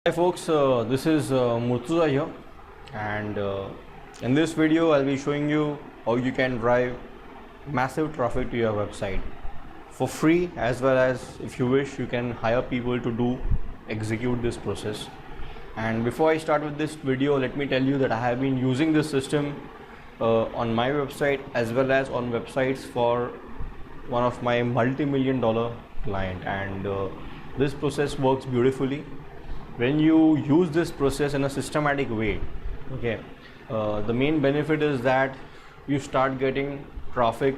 Hi folks, this is Murtuza here, and in this video I'll be showing you how you can drive massive traffic to your website for free, as well as if you wish you can hire people to execute this process. And before I start with this video, let me tell you that I have been using this system on my website as well as on websites for one of my multi-million-dollar client, and this process works beautifully when you use this process in a systematic way. Okay, the main benefit is that you start getting traffic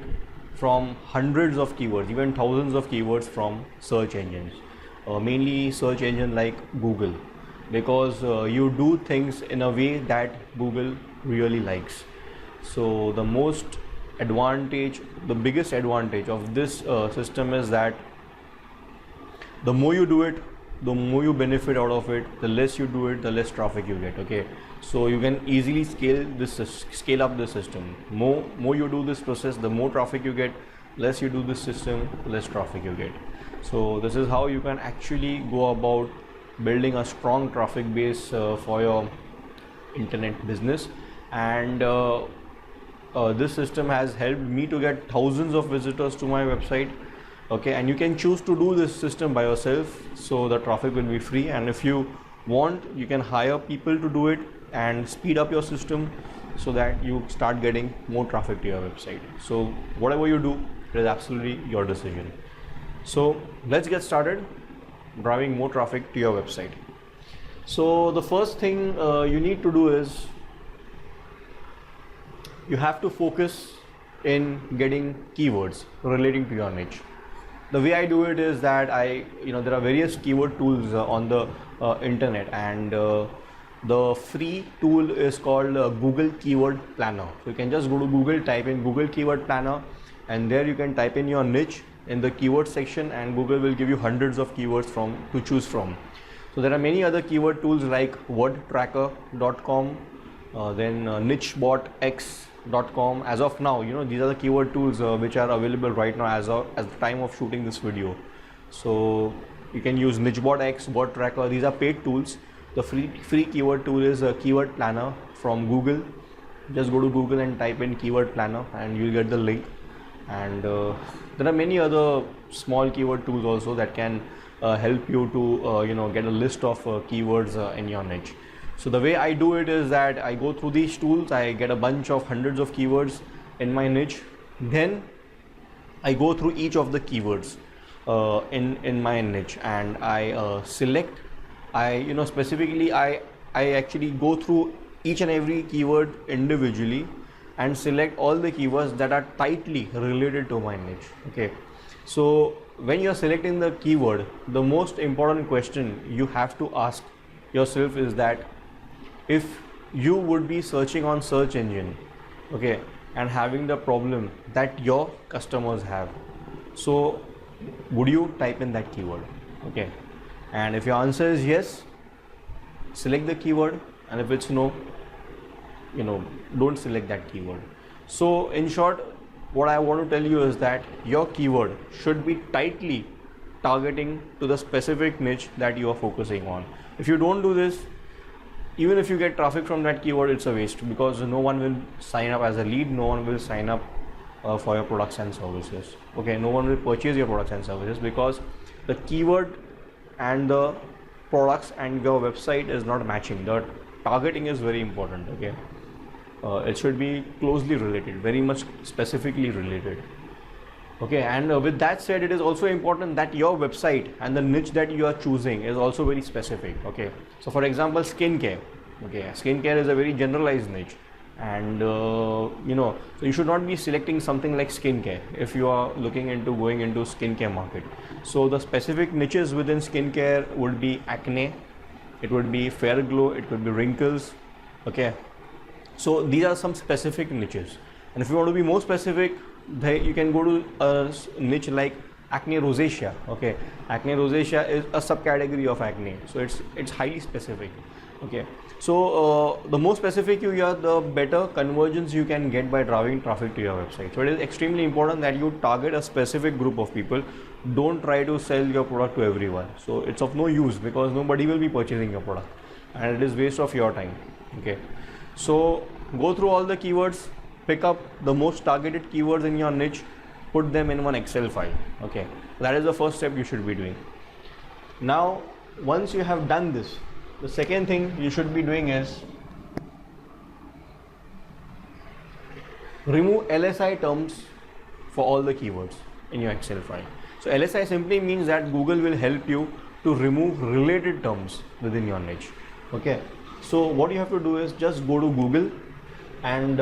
from hundreds of keywords, even thousands of keywords from search engines, mainly search engine like Google, because you do things in a way that Google really likes. So the biggest advantage of this system is that the more you do it, the more you benefit out of it. The less you do it, the less traffic you get. Okay, so you can easily scale up the system. More you do this process, the more traffic you get. Less you do this system, less traffic you get. So this is how you can actually go about building a strong traffic base for your internet business. And this system has helped me to get thousands of visitors to my website. Okay, and you can choose to do this system by yourself, so the traffic will be free. And if you want, you can hire people to do it and speed up your system so that you start getting more traffic to your website. So whatever you do, it is absolutely your decision. So let's get started driving more traffic to your website. So the first thing you need to do is you have to focus in getting keywords relating to your niche. The way I do it is that there are various keyword tools on the internet, and the free tool is called Google Keyword Planner. So you can just go to Google, type in Google Keyword Planner, and there you can type in your niche in the keyword section, and Google will give you hundreds of keywords to choose from. So there are many other keyword tools like wordtracker.com, then nichebotx.com. As of now, these are the keyword tools which are available right now as the time of shooting this video. So you can use nichebotx, wordtracker. These are paid tools. The free keyword tool is a keyword planner from Google. Just go to Google and type in keyword planner and you'll get the link. And there are many other small keyword tools also that can help you to get a list of keywords in your niche. So the way I do it is that I go through these tools, I get a bunch of hundreds of keywords in my niche, then I go through each of the keywords in my niche, and I select. Specifically I actually go through each and every keyword individually and select all the keywords that are tightly related to my niche. Okay, so when you are selecting the keyword, the most important question you have to ask yourself is that if you would be searching on search engine, okay, and having the problem that your customers have, so would you type in that keyword? Okay, and if your answer is yes, select the keyword, and if it's no, don't select that keyword. So in short, what I want to tell you is that your keyword should be tightly targeting to the specific niche that you are focusing on. If you don't do this, even if you get traffic from that keyword, it's a waste, because no one will sign up as a lead, no one will sign up for your products and services. Okay, no one will purchase your products and services because the keyword and the products and your website is not matching. The targeting is very important. Okay, it should be closely related, very much specifically related. Okay, and with that said, it is also important that your website and the niche that you are choosing is also very specific. Okay, so for example, skincare. Okay, skincare is a very generalized niche, and so you should not be selecting something like skincare if you are looking into going into skincare market. So the specific niches within skincare would be acne, it would be fair glow, it could be wrinkles. Okay, so these are some specific niches, and if you want to be more specific, you can go to a niche like acne rosacea. Okay, acne rosacea is a subcategory of acne, so it's highly specific. Okay, so the more specific you are, the better conversions you can get by driving traffic to your website. So it is extremely important that you target a specific group of people. Don't try to sell your product to everyone. So it's of no use because nobody will be purchasing your product, and it is waste of your time. Okay, so go through all the keywords, pick up the most targeted keywords in your niche, put them in one Excel file. Okay, that is the first step you should be doing. Now, once you have done this, the second thing you should be doing is remove LSI terms for all the keywords in your Excel file. So LSI simply means that Google will help you to remove related terms within your niche. Okay, so what you have to do is just go to Google and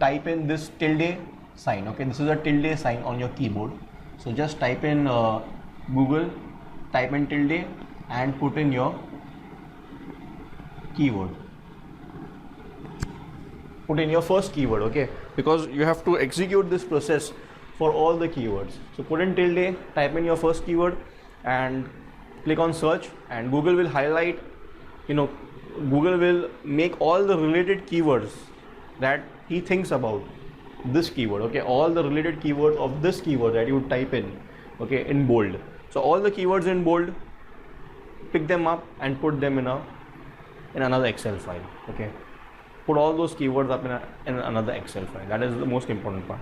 type in this tilde sign. Okay, this is a tilde sign on your keyboard. So just type in Google, type in tilde and put in your keyword. Put in your first keyword, okay, because you have to execute this process for all the keywords. So put in tilde, type in your first keyword and click on search, and Google will highlight, Google will make all the related keywords that he thinks about this keyword. Okay, all the related keywords of this keyword that you type in, okay, in bold. So all the keywords in bold, pick them up and put them in another Excel file. Okay, put all those keywords up in another Excel file. That is the most important part.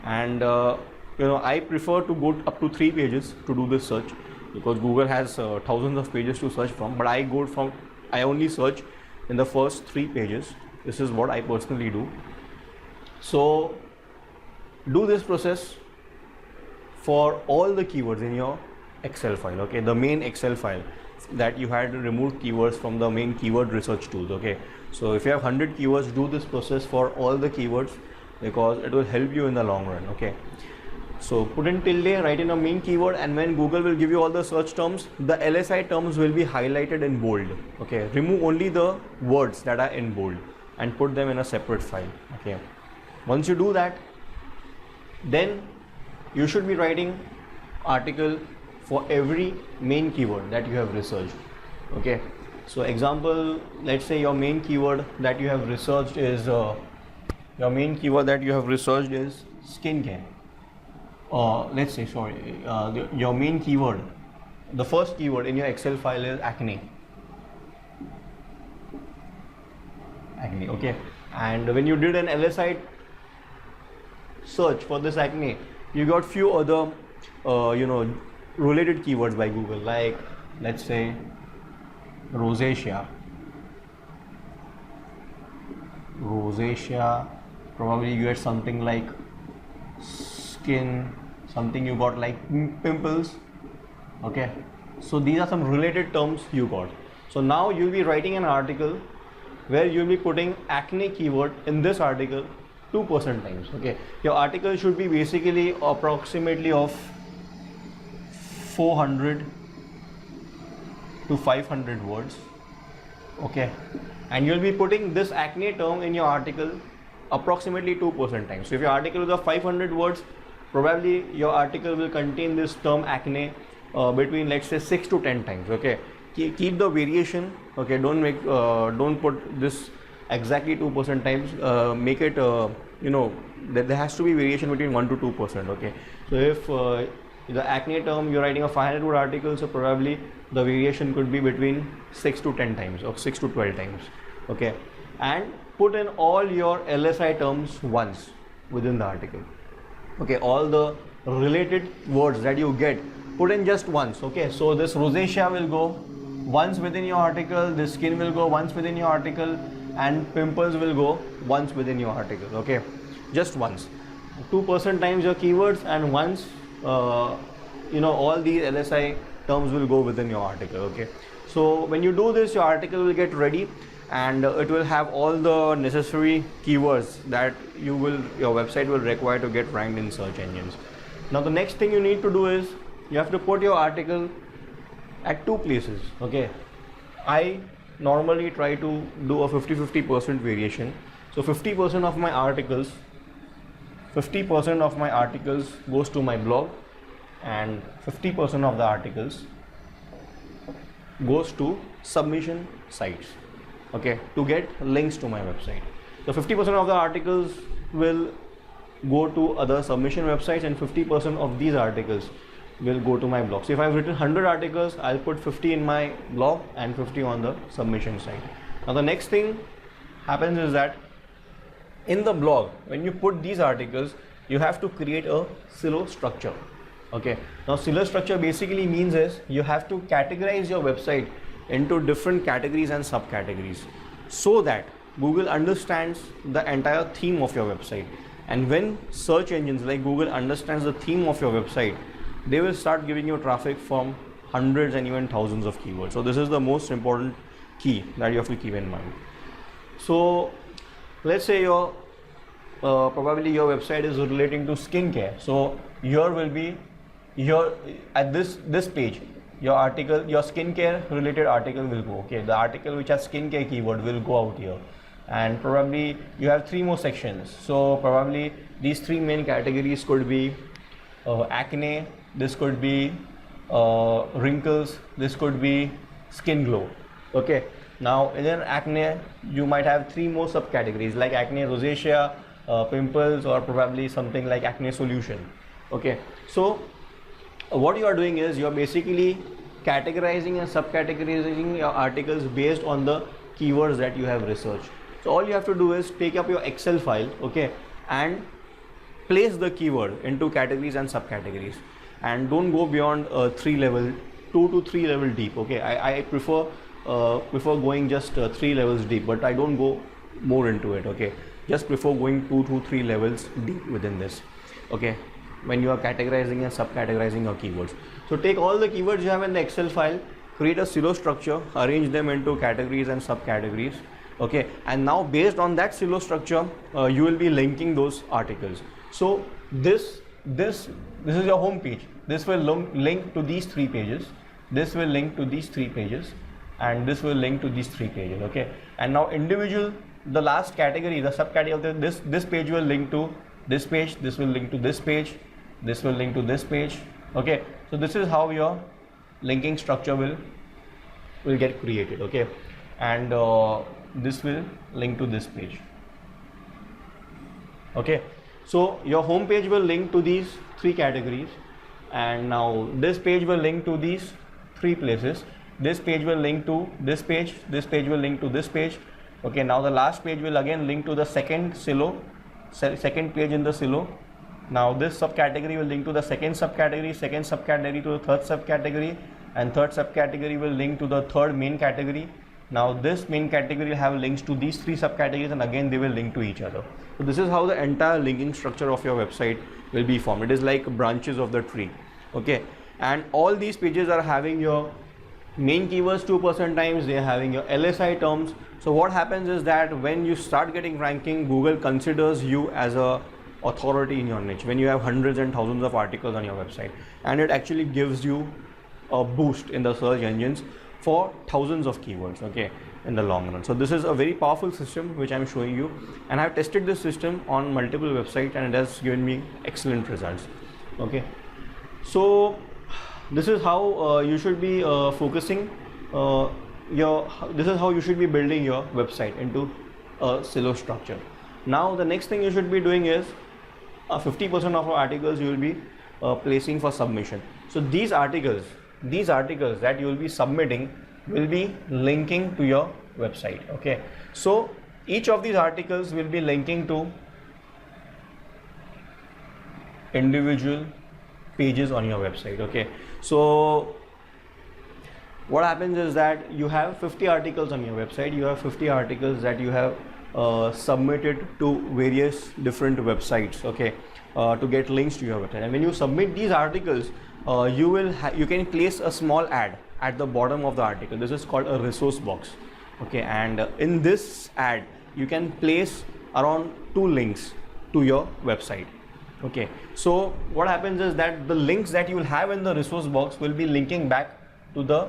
And I prefer to go up to 3 pages to do this search, because Google has thousands of pages to search from, but I only search in the first 3 pages. This is what I personally do. So do this process for all the keywords in your Excel file. Okay, the main Excel file that you had removed keywords from the main keyword research tools. Okay, so if you have 100 keywords, do this process for all the keywords, because it will help you in the long run. Okay, so put in tilde, write in a main keyword, and when Google will give you all the search terms, the LSI terms will be highlighted in bold. Okay, remove only the words that are in bold and put them in a separate file. Okay, once you do that, then you should be writing article for every main keyword that you have researched. Okay, so example, let's say your main keyword that you have researched is skincare. Let's say, your main keyword, the first keyword in your Excel file is acne. Okay, and when you did an LSI search for this acne, you got few other related keywords by Google, like let's say rosacea, probably you get something like skin, something you got like pimples. Okay, so these are some related terms you got. So now you'll be writing an article where you'll be putting acne keyword in this article 2% times. Okay, your article should be basically approximately of 400 to 500 words. Okay, and you'll be putting this acne term in your article approximately 2% times. So if your article is of 500 words, probably your article will contain this term acne between, let's say, 6 to 10 times. Okay, keep the variation. Okay, don't put this exactly 2% times. Make it there has to be variation between 1 to 2%. Okay, so if the acne term you're writing a 500 word article, so probably the variation could be between 6 to 10 times or 6 to 12 times. Okay, and put in all your LSI terms once within the article. Okay, all the related words that you get, put in just once. Okay, so this rosacea will go once within your article, this skin will go once within your article, and pimples will go once within your article. Okay, just once, 2% times your keywords, and once all these LSI terms will go within your article. Okay, so when you do this, your article will get ready, and it will have all the necessary keywords that your website will require to get ranked in search engines. Now the next thing you need to do is you have to put your article at 2 places. Okay, I normally try to do a 50% variation. So 50% of my articles goes to my blog, and 50% of the articles goes to submission sites, okay, to get links to my website. So 50% of the articles will go to other submission websites, and 50% of these articles will go to my blog. So if I've written 100 articles, I'll put 50 in my blog and 50 on the submission site. Now the next thing happens is that in the blog, when you put these articles, you have to create a silo structure. Okay, now silo structure basically means is you have to categorize your website into different categories and subcategories so that Google understands the entire theme of your website. And when search engines like Google understands the theme of your website, they will start giving you traffic from hundreds and even thousands of keywords. So this is the most important key that you have to keep in mind. So let's say your probably your website is relating to skincare. So here will be at this page, your article, your skincare related article will go. Okay, the article which has skincare keyword will go out here, and probably you have 3 more sections. So probably these 3 main categories could be acne, this could be wrinkles, this could be skin glow. Okay, now in acne you might have 3 more subcategories like acne rosacea, pimples, or probably something like acne solution. Okay, so what you are doing is you are basically categorizing and subcategorizing your articles based on the keywords that you have researched. So all you have to do is take up your Excel file, okay, and place the keyword into categories and subcategories, and don't go beyond 2 to 3 level deep. Okay, I prefer going just 3 levels deep, but I don't go more into it. Okay, just prefer going 2 to 3 levels deep within this. Okay, when you are categorizing and subcategorizing your keywords. So take all the keywords you have in the Excel file, create a silo structure, arrange them into categories and subcategories. Okay, and now based on that silo structure, you will be linking those articles. So this is your home page. This will link to these 3 pages. This will link to these 3 pages, and this will link to these 3 pages. Okay, and now the last category, the subcategory of this page will link to this page. This will link to this page. This will link to this page. Okay, so this is how your linking structure will get created. Okay, and this will link to this page. Okay, so your home page will link to these 3 categories, and now this page will link to these 3 places. This page will link to this page. This page will link to this page. Okay, now the last page will again link to the second page in the silo. Now this subcategory will link to the second subcategory to the third subcategory, and third subcategory will link to the third main category. Now this main category will have links to these 3 subcategories, and again they will link to each other. So this is how the entire linking structure of your website will be formed. It is like branches of the tree. Okay, and all these pages are having your main keywords 2% times, they are having your LSI terms. So what happens is that when you start getting ranking, Google considers you as a authority in your niche when you have hundreds and thousands of articles on your website, and it actually gives you a boost in the search engines for thousands of keywords, okay, in the long run. So this is a very powerful system which I'm showing you, and I've tested this system on multiple websites and it has given me excellent results. Okay, so this is how you should be focusing this is how you should be building your website into a silo structure. Now the next thing you should be doing is 50% of our articles you will be placing for submission. So these articles that you will be submitting will be linking to your website. Okay, so each of these articles will be linking to individual pages on your website. Okay, so what happens is that you have 50 articles on your website. You have 50 articles that you have submitted to various different websites, okay, to get links to your website. And when you submit these articles, you can place a small ad at the bottom of the article. This is called a resource box. Okay, and in this ad you can place around 2 links to your website. Okay, so what happens is that the links that you will have in the resource box will be linking back to the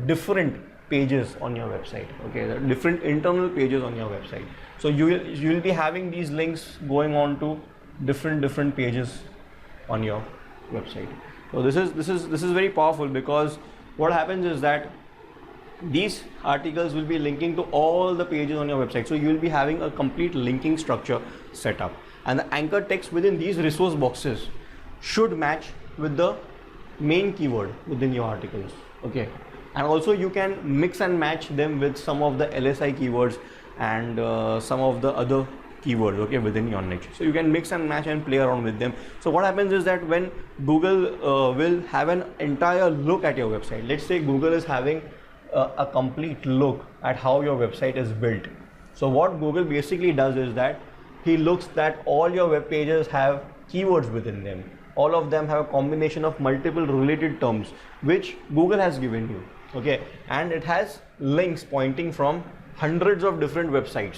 different pages on your website. Okay, the different internal pages on your website. So you will be having these links going on to different pages on your website. So this is very powerful, because what happens is that these articles will be linking to all the pages on your website. So you will be having a complete linking structure set up, and the anchor text within these resource boxes should match with the main keyword within your articles. Okay, and also you can mix and match them with some of the LSI keywords and some of the other keywords, okay, within your niche. So you can mix and match and play around with them. So what happens is that when Google will have an entire look at your website, let's say Google is having a complete look at how your website is built. So what Google basically does is that he looks that all your web pages have keywords within them. All of them have a combination of multiple related terms which Google has given you, okay, and it has links pointing from hundreds of different websites,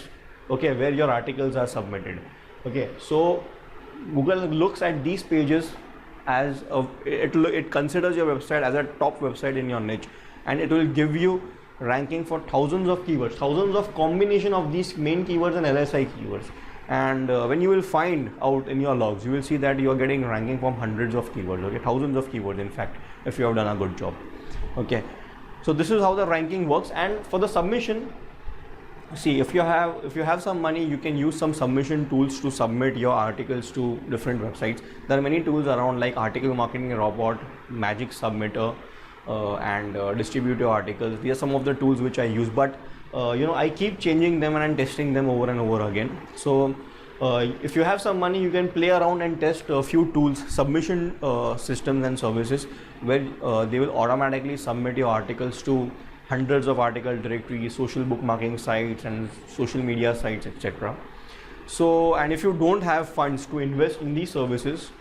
okay, where your articles are submitted. Okay, so Google looks at these pages as it considers your website as a top website in your niche, and it will give you ranking for thousands of keywords, thousands of combination of these main keywords and LSI keywords. And when you will find out in your logs, you will see that you are getting ranking from hundreds of keywords, okay, thousands of keywords in fact, if you have done a good job. Okay, so this is how the ranking works. And for the submission, see, if you have some money, you can use some submission tools to submit your articles to different websites. There are many tools around like Article Marketing Robot, Magic Submitter, and distribute your articles. These are some of the tools which I use, but I keep changing them and I'm testing them over and over again. So if you have some money, you can play around and test a few tools, submission systems and services, where they will automatically submit your articles to hundreds of article directories, social bookmarking sites and social media sites, etc. So, and if you don't have funds to invest in these services,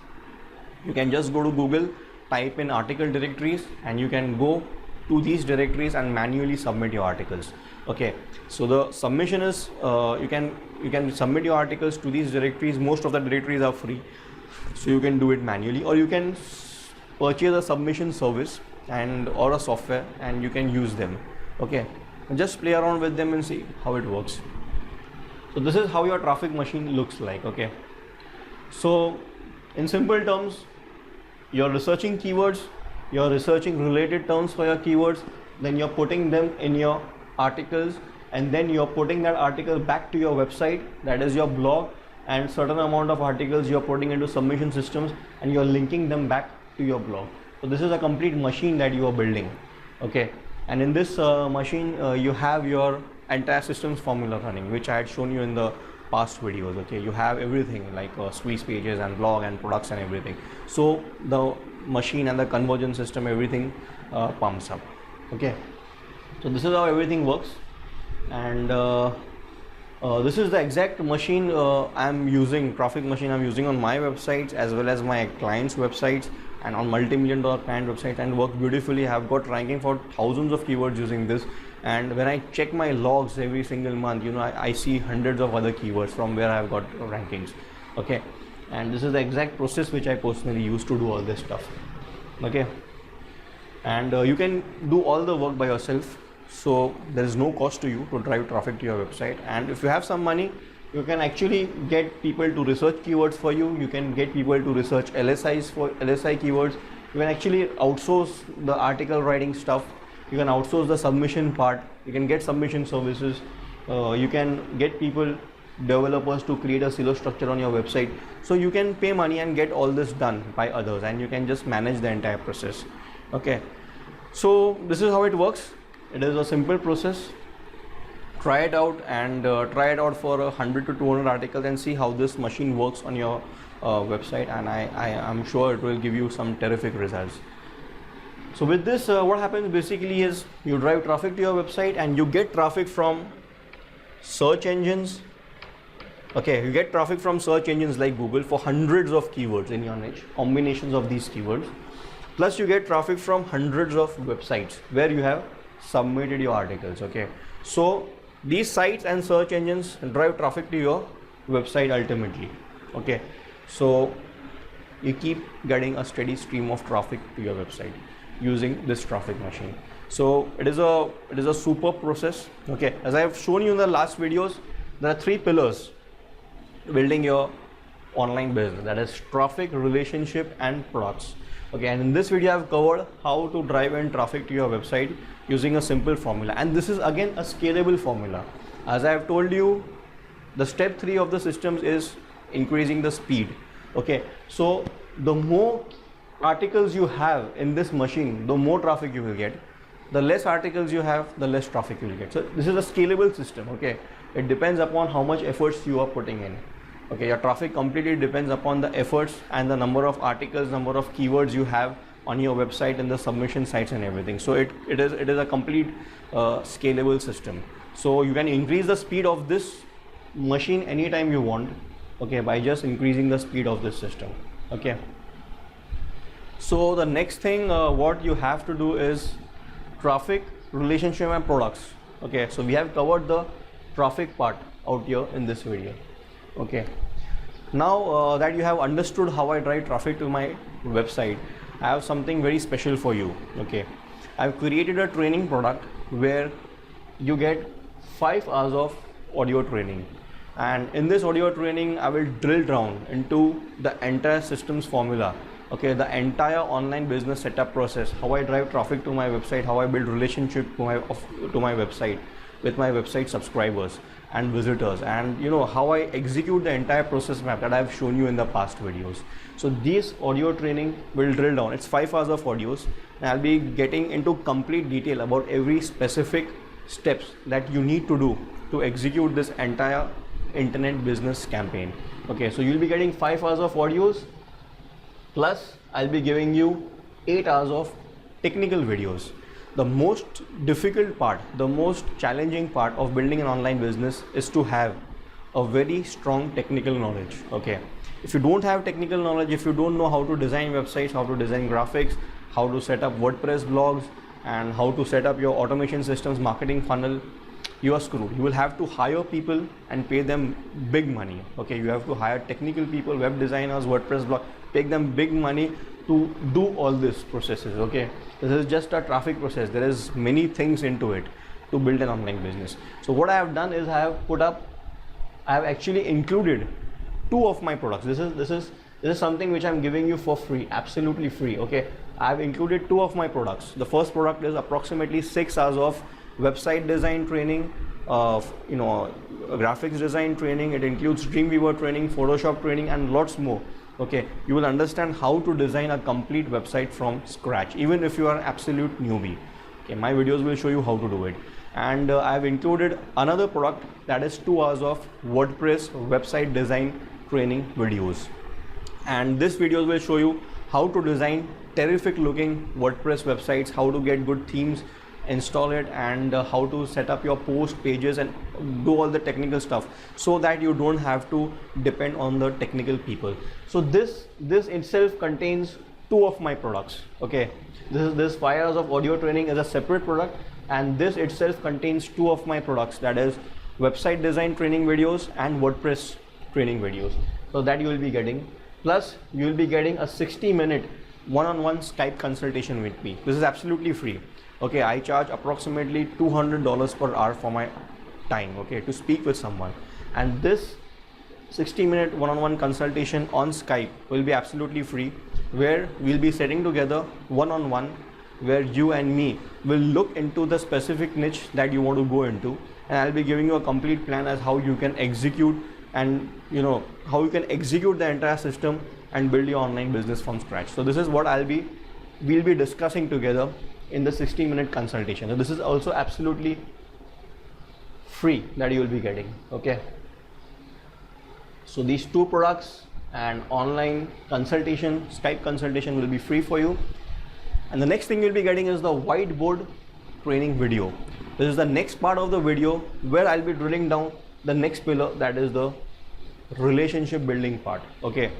you can just go to Google, type in article directories, and you can go to these directories and manually submit your articles. Okay, so the submission is you can submit your articles to these directories. Most of the directories are free, so you can do it manually, or you can purchase a submission service or a software and you can use them. Okay, and just play around with them and see how it works. So this is how your traffic machine looks like. Okay, so in simple terms, you're researching keywords, you're researching related terms for your keywords, then you're putting them in your articles, and then you're putting that article back to your website, that is your blog, and certain amount of articles you're putting into submission systems and you're linking them back to your blog. So this is a complete machine that you are building. Okay, and in this machine you have your entire systems formula running, which I had shown you in the past videos. Okay, you have everything like squeeze pages and blog and products and everything. So the machine and the conversion system, everything pumps up. Okay, so this is how everything works, and this is the exact machine I'm using, traffic machine I'm using on my websites as well as my clients' websites and on multi-million-dollar client websites, and work beautifully. I have got ranking for thousands of keywords using this, and when I check my logs every single month, I see hundreds of other keywords from where I've got rankings. Okay, and this is the exact process which I personally use to do all this stuff. Okay, and you can do all the work by yourself, so there is no cost to you to drive traffic to your website. And if you have some money, you can actually get people to research keywords for you. You can get people to research LSIs for LSI keywords. You can actually outsource the article writing stuff. You can outsource the submission part. You can get submission services. You can get people, developers, to create a silo structure on your website. So you can pay money and get all this done by others, and you can just manage the entire process. Okay, so this is how it works. It is a simple process. Try it out, and try it out for 100 to 200 articles and see how this machine works on your website, and I am sure it will give you some terrific results. So with this, what happens basically is you drive traffic to your website and you get traffic from search engines. Okay, you get traffic from search engines like Google for hundreds of keywords in your niche, combinations of these keywords. Plus you get traffic from hundreds of websites where you have submitted your articles. Okay, so these sites and search engines drive traffic to your website ultimately. Okay, so you keep getting a steady stream of traffic to your website using this traffic machine. So it is a super process. Okay, as I have shown you in the last videos, there are 3 pillars to building your online business, that is traffic, relationship and products. Okay, and in this video I've covered how to drive in traffic to your website using a simple formula, and this is again a scalable formula. As I have told you, the step 3 of the systems is increasing the speed. Okay, so the more articles you have in this machine, the more traffic you will get. The less articles you have, the less traffic you will get. So this is a scalable system. Okay, it depends upon how much efforts you are putting in. Okay, your traffic completely depends upon the efforts and the number of articles, number of keywords you have on your website and the submission sites and everything. So it is a complete scalable system. So you can increase the speed of this machine anytime you want, okay, by just increasing the speed of this system. Okay, so the next thing what you have to do is traffic, relationship and products. Okay, so we have covered the traffic part out here in this video. Okay, now that you have understood how I drive traffic to my website, I have something very special for you. Okay, I've created a training product where you get 5 hours of audio training, and in this audio training I will drill down into the entire systems formula. Okay, the entire online business setup process, how I drive traffic to my website, how I build relationship to my website with my website subscribers and visitors, and you know how I execute the entire process map that I have shown you in the past videos. So this audio training will drill down. It's 5 hours of audios, and I'll be getting into complete detail about every specific steps that you need to do to execute this entire internet business campaign. Okay, so you'll be getting 5 hours of audios, plus I'll be giving you 8 hours of technical videos. The most difficult part, the most challenging part of building an online business is to have a very strong technical knowledge. Okay, if you don't have technical knowledge, if you don't know how to design websites, how to design graphics, how to set up WordPress blogs, and how to set up your automation systems, marketing funnel, you are screwed. You will have to hire people and pay them big money. Okay, you have to hire technical people, web designers, WordPress blog, pay them big money to do all these processes. Okay, this is just a traffic process. There is many things into it to build an online business. So what I have done is I have actually included 2 of my products. This is something which I'm giving you for free, absolutely free. Okay, I've included 2 of my products. The first product is approximately 6 hours of website design training, of graphics design training. It includes Dreamweaver training, Photoshop training, and lots more. Okay, you will understand how to design a complete website from scratch, even if you are an absolute newbie. Okay, my videos will show you how to do it. And I have included another product that is 2 hours of WordPress website design training videos, and this videos will show you how to design terrific looking WordPress websites, how to get good themes, install it, and how to set up your post pages and do all the technical stuff, so that you don't have to depend on the technical people. So this itself contains 2 of my products. Okay, this 5 hours of audio training is a separate product, and this itself contains 2 of my products, that is website design training videos and WordPress training videos. So that you will be getting, plus you will be getting a 60-minute one-on-one Skype consultation with me. This is absolutely free. Okay, I charge approximately $200 per hour for my time, okay, to speak with someone, and this 60-minute one-on-one consultation on Skype will be absolutely free, where we'll be sitting together one-on-one, where you and me will look into the specific niche that you want to go into, and I'll be giving you a complete plan as how you can execute, and how you can execute the entire system and build your online business from scratch. So this is what we'll be discussing together in the 60-minute consultation. So this is also absolutely free that you will be getting. Okay, so these 2 products and online consultation, Skype consultation, will be free for you. And the next thing you'll be getting is the whiteboard training video. This is the next part of the video where I'll be drilling down the next pillar, that is the relationship building part. Okay,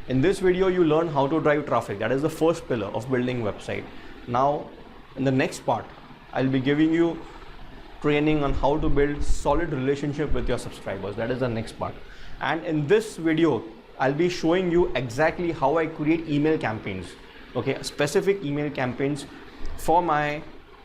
in this video you learn how to drive traffic. That is the first pillar of building website. Now in the next part I'll be giving you training on how to build solid relationship with your subscribers. That is the next part. And in this video I'll be showing you exactly how I create email campaigns. Okay, specific email campaigns for my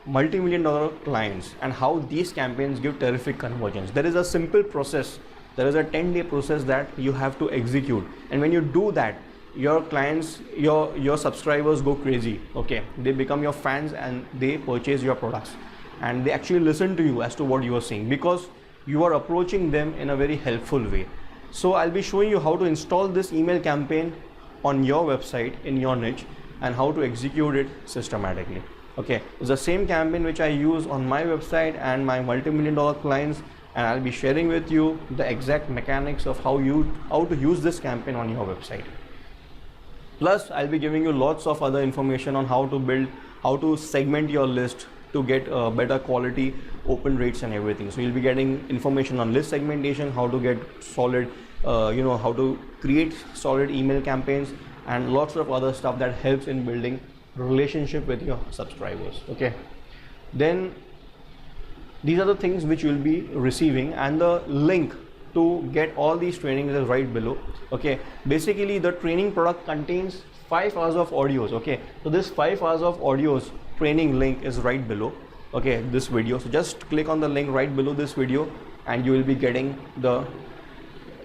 multi-million-dollar clients, and how these campaigns give terrific conversions. There is a simple process, there is a 10-day process that you have to execute, and when you do that, your clients, your subscribers go crazy. Okay, they become your fans and they purchase your products, and they actually listen to you as to what you are saying, because you are approaching them in a very helpful way. So I'll be showing you how to install this email campaign on your website in your niche and how to execute it systematically. Okay, it's the same campaign which I use on my website and my multi-million-dollar clients, and I'll be sharing with you the exact mechanics of how to use this campaign on your website. Plus, I'll be giving you lots of other information on how to build, how to segment your list to get better quality open rates and everything. So you'll be getting information on list segmentation, how to get solid, how to create solid email campaigns, and lots of other stuff that helps in building relationship with your subscribers. Okay, then these are the things which you'll be receiving, and the link to get all these trainings is right below. Okay, basically the training product contains 5 hours of audios. Okay, so this 5 hours of audios training link is right below, okay, this video. So just click on the link right below this video and you will be getting the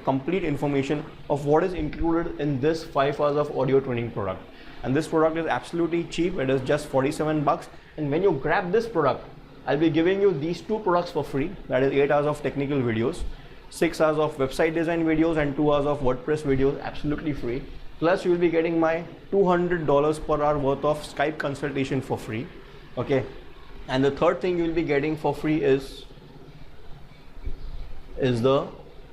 complete information of what is included in this 5 hours of audio training product. And this product is absolutely cheap. It is just 47 bucks. And when you grab this product, I'll be giving you these 2 products for free. That is 8 hours of technical videos, 6 hours of website design videos, and 2 hours of WordPress videos absolutely free. Plus you will be getting my $200 per hour worth of Skype consultation for free. Okay, and the third thing you will be getting for free is the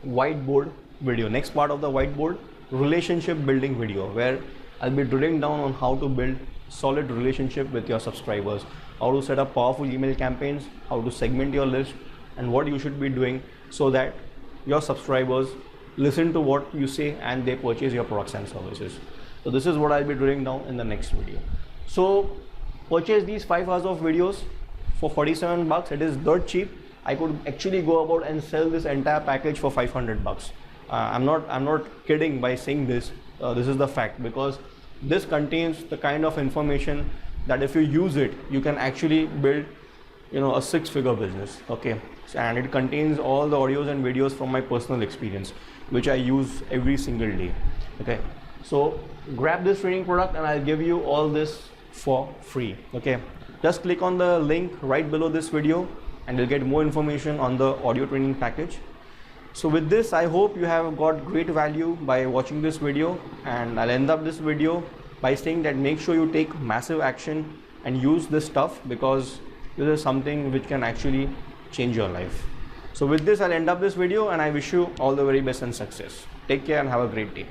whiteboard video. Next part of the whiteboard, relationship building video, where I'll be drilling down on how to build solid relationship with your subscribers, how to set up powerful email campaigns, how to segment your list, and what you should be doing so that your subscribers listen to what you say and they purchase your products and services. So this is what I'll be drilling down in the next video. So purchase these 5 hours of videos for 47 bucks. It is dirt cheap. I could actually go about and sell this entire package for 500 bucks. I'm not kidding by saying this. This is the fact, because this contains the kind of information that if you use it, you can actually build, a 6-figure business. Okay, and it contains all the audios and videos from my personal experience, which I use every single day. Okay, so grab this training product and I'll give you all this for free. Okay, just click on the link right below this video and you'll get more information on the audio training package. So with this, I hope you have got great value by watching this video, and I'll end up this video by saying that make sure you take massive action and use this stuff, because this is something which can actually change your life. So with this, I'll end up this video and I wish you all the very best and success. Take care and have a great day.